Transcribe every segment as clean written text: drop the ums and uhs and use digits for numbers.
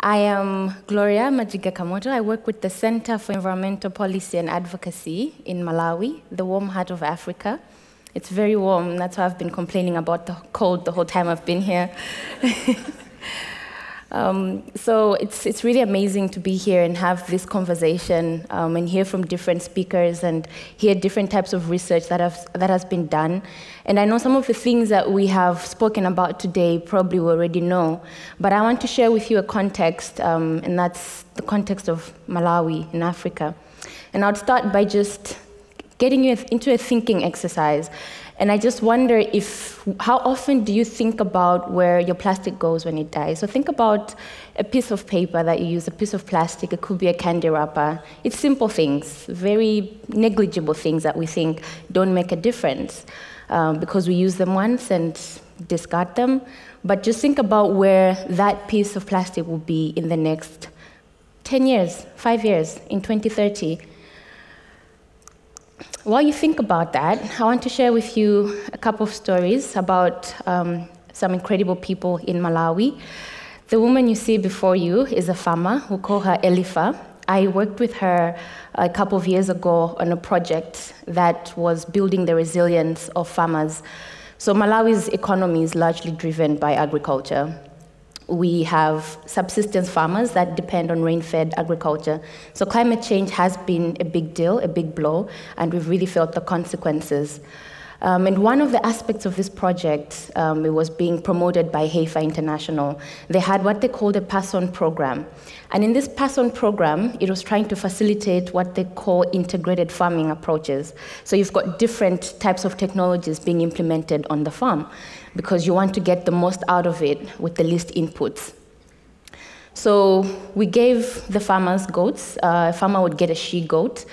I am Gloria Majiga-Kamoto. I work with the Center for Environmental Policy and Advocacy in Malawi, the warm heart of Africa. It's very warm. That's why I've been complaining about the cold the whole time I've been here. So it's really amazing to be here and have this conversation and hear from different speakers and hear different types of research that has been done. And I know some of the things that we have spoken about today probably you already know, but I want to share with you a context, and that's the context of Malawi in Africa. And I'll start by just getting you into a thinking exercise. And I just wonder how often do you think about where your plastic goes when it dies? So think about a piece of paper that you use, a piece of plastic, it could be a candy wrapper. It's simple things, very negligible things that we think don't make a difference because we use them once and discard them. But just think about where that piece of plastic will be in the next 10 years, 5 years, in 2030. While you think about that, I want to share with you a couple of stories about some incredible people in Malawi. The woman you see before you is a farmer. We call her Elifa. I worked with her a couple of years ago on a project that was building the resilience of farmers. So Malawi's economy is largely driven by agriculture. We have subsistence farmers that depend on rain-fed agriculture. So climate change has been a big deal, a big blow, and we've really felt the consequences. And one of the aspects of this project, it was being promoted by HEIFA International. They had what they called a pass-on program. And in this pass-on program, it was trying to facilitate what they call integrated farming approaches. So you've got different types of technologies being implemented on the farm because you want to get the most out of it with the least inputs. So we gave the farmers goats. A farmer would get a she-goat.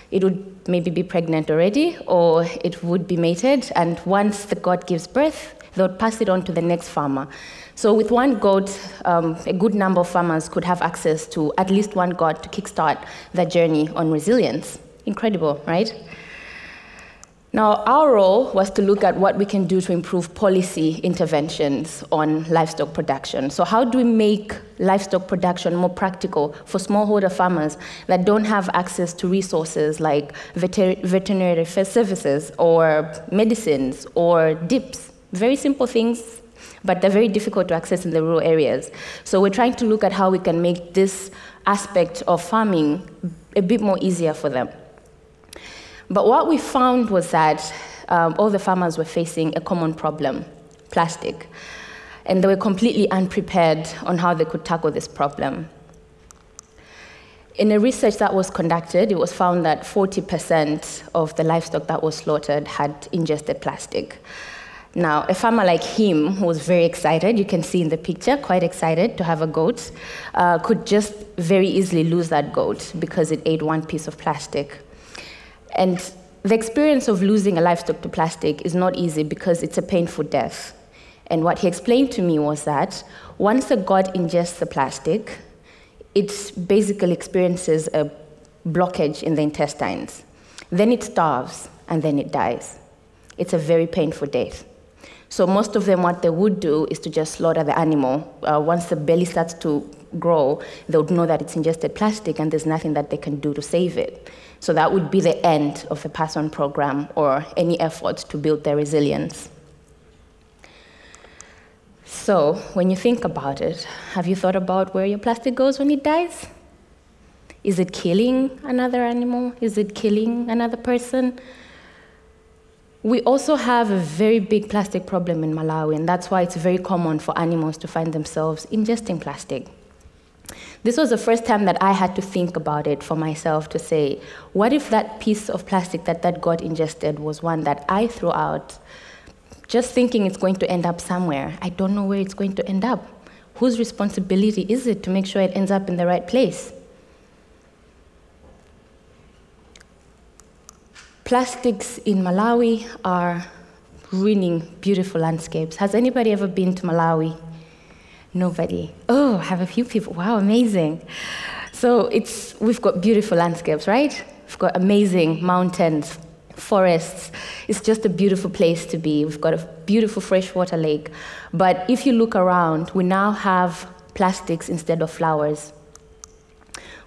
It would maybe be pregnant already, or it would be mated, and once the goat gives birth, they would pass it on to the next farmer. So with one goat, a good number of farmers could have access to at least one goat to kickstart their journey on resilience. Incredible, right? Now, our role was to look at what we can do to improve policy interventions on livestock production. So how do we make livestock production more practical for smallholder farmers that don't have access to resources like veterinary services or medicines or dips? Very simple things, but they're very difficult to access in the rural areas. So we're trying to look at how we can make this aspect of farming a bit more easier for them. But what we found was that all the farmers were facing a common problem, plastic. And they were completely unprepared on how they could tackle this problem. In a research that was conducted, it was found that 40% of the livestock that was slaughtered had ingested plastic. Now, a farmer like him, who was very excited, you can see in the picture, quite excited to have a goat, could just very easily lose that goat because it ate one piece of plastic. And the experience of losing a livestock to plastic is not easy because it's a painful death. And what he explained to me was that once the goat ingests the plastic, it basically experiences a blockage in the intestines. Then it starves, and then it dies. It's a very painful death. So most of them, what they would do is to just slaughter the animal. Once the belly starts to grow, they would know that it's ingested plastic and there's nothing that they can do to save it. So that would be the end of the pass-on program or any effort to build their resilience. So when you think about it, have you thought about where your plastic goes when it dies? Is it killing another animal? Is it killing another person? We also have a very big plastic problem in Malawi, and that's why it's very common for animals to find themselves ingesting plastic. This was the first time that I had to think about it for myself to say, what if that piece of plastic that goat ingested was one that I threw out, just thinking it's going to end up somewhere. I don't know where it's going to end up. Whose responsibility is it to make sure it ends up in the right place? Plastics in Malawi are ruining beautiful landscapes. Has anybody ever been to Malawi? Nobody. Oh, I have a few people. Wow, amazing. So we've got beautiful landscapes, right? We've got amazing mountains, forests. It's just a beautiful place to be. We've got a beautiful freshwater lake. But if you look around, we now have plastics instead of flowers.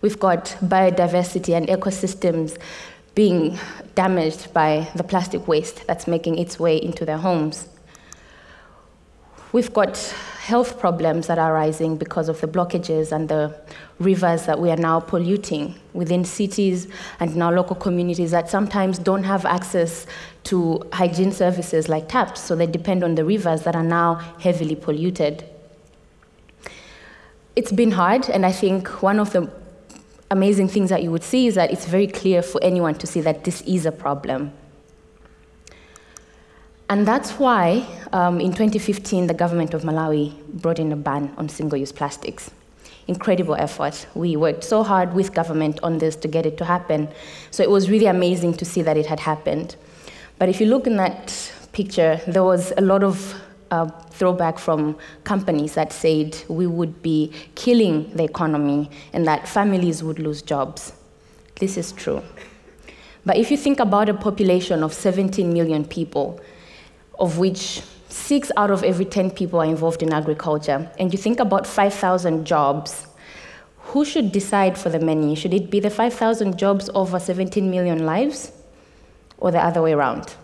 We've got biodiversity and ecosystems being damaged by the plastic waste that's making its way into their homes. We've got health problems that are rising because of the blockages and the rivers that we are now polluting within cities and in our local communities that sometimes don't have access to hygiene services like taps, so they depend on the rivers that are now heavily polluted. It's been hard, and I think one of the amazing things that you would see is that it's very clear for anyone to see that this is a problem. And that's why, in 2015, the government of Malawi brought in a ban on single-use plastics. Incredible effort. We worked so hard with government on this to get it to happen. So it was really amazing to see that it had happened. But if you look in that picture, there was a lot of throwback from companies that said we would be killing the economy and that families would lose jobs. This is true. But if you think about a population of 17 million people, of which 6 out of every 10 people are involved in agriculture, and you think about 5,000 jobs, who should decide for the many? Should it be the 5,000 jobs over 17 million lives, or the other way around?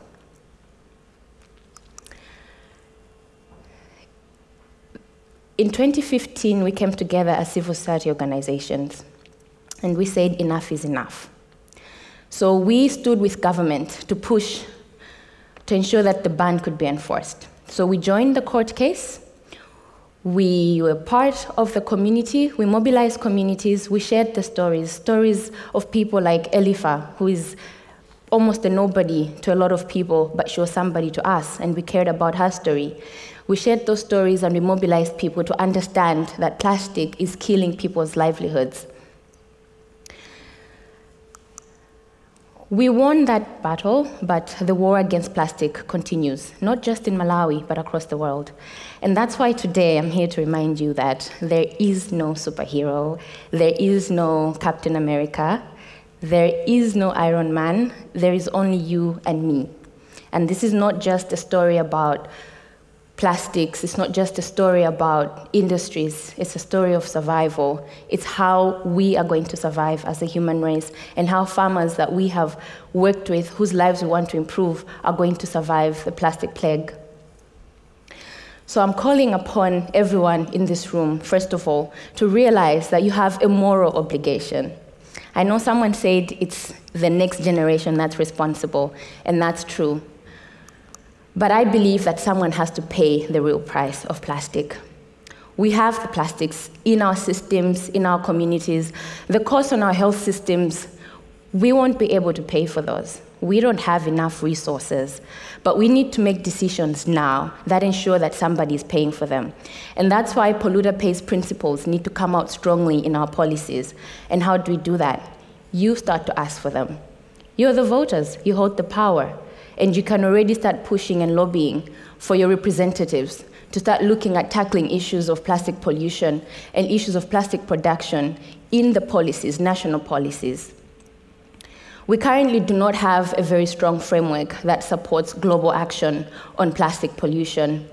In 2015, we came together as civil society organizations, and we said enough is enough. So we stood with government to push to ensure that the ban could be enforced. So we joined the court case. We were part of the community. We mobilized communities. We shared the stories of people like Elifa, who is almost a nobody to a lot of people, but she was somebody to us, and we cared about her story. We shared those stories and we mobilized people to understand that plastic is killing people's livelihoods. We won that battle, but the war against plastic continues, not just in Malawi, but across the world. And that's why today I'm here to remind you that there is no superhero, there is no Captain America, there is no Iron Man, there is only you and me. And this is not just a story about plastics, it's not just a story about industries, it's a story of survival. It's how we are going to survive as a human race and how farmers that we have worked with, whose lives we want to improve, are going to survive the plastic plague. So I'm calling upon everyone in this room, first of all, to realize that you have a moral obligation. I know someone said it's the next generation that's responsible, and that's true. But I believe that someone has to pay the real price of plastic. We have the plastics in our systems, in our communities. The cost on our health systems, we won't be able to pay for those. We don't have enough resources. But we need to make decisions now that ensure that somebody is paying for them. And that's why polluter pays principles need to come out strongly in our policies. And how do we do that? You start to ask for them. You're the voters. You hold the power. And you can already start pushing and lobbying for your representatives to start looking at tackling issues of plastic pollution and issues of plastic production in the policies, national policies. We currently do not have a very strong framework that supports global action on plastic pollution,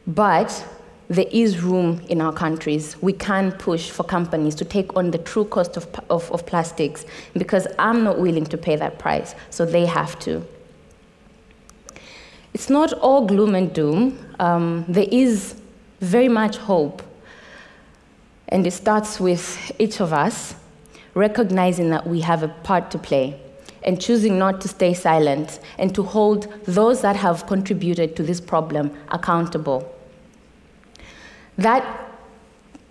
but there is room in our countries. We can push for companies to take on the true cost of plastics, because I'm not willing to pay that price, so they have to. It's not all gloom and doom. There is very much hope. And it starts with each of us recognizing that we have a part to play and choosing not to stay silent and to hold those that have contributed to this problem accountable. That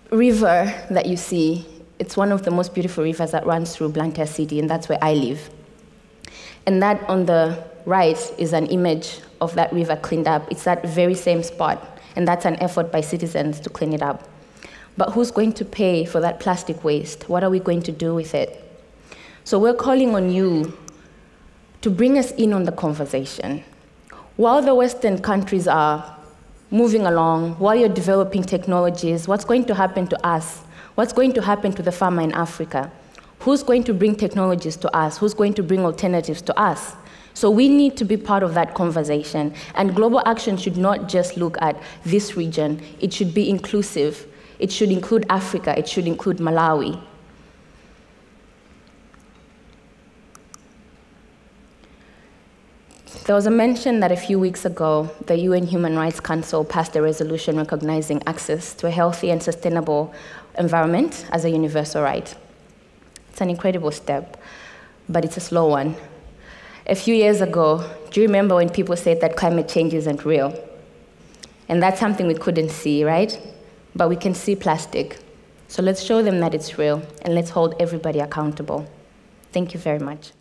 river that you see, it's one of the most beautiful rivers that runs through Blantyre City, and that's where I live. And that on the right is an image of that river cleaned up. It's that very same spot, and that's an effort by citizens to clean it up. But who's going to pay for that plastic waste? What are we going to do with it? So we're calling on you to bring us in on the conversation. While the Western countries are moving along, while you're developing technologies, what's going to happen to us? What's going to happen to the farmer in Africa? Who's going to bring technologies to us? Who's going to bring alternatives to us? So we need to be part of that conversation. And global action should not just look at this region. It should be inclusive. It should include Africa. It should include Malawi. There was a mention that a few weeks ago, the UN Human Rights Council passed a resolution recognizing access to a healthy and sustainable environment as a universal right. It's an incredible step, but it's a slow one. A few years ago, do you remember when people said that climate change isn't real? And that's something we couldn't see, right? But we can see plastic. So let's show them that it's real, and let's hold everybody accountable. Thank you very much.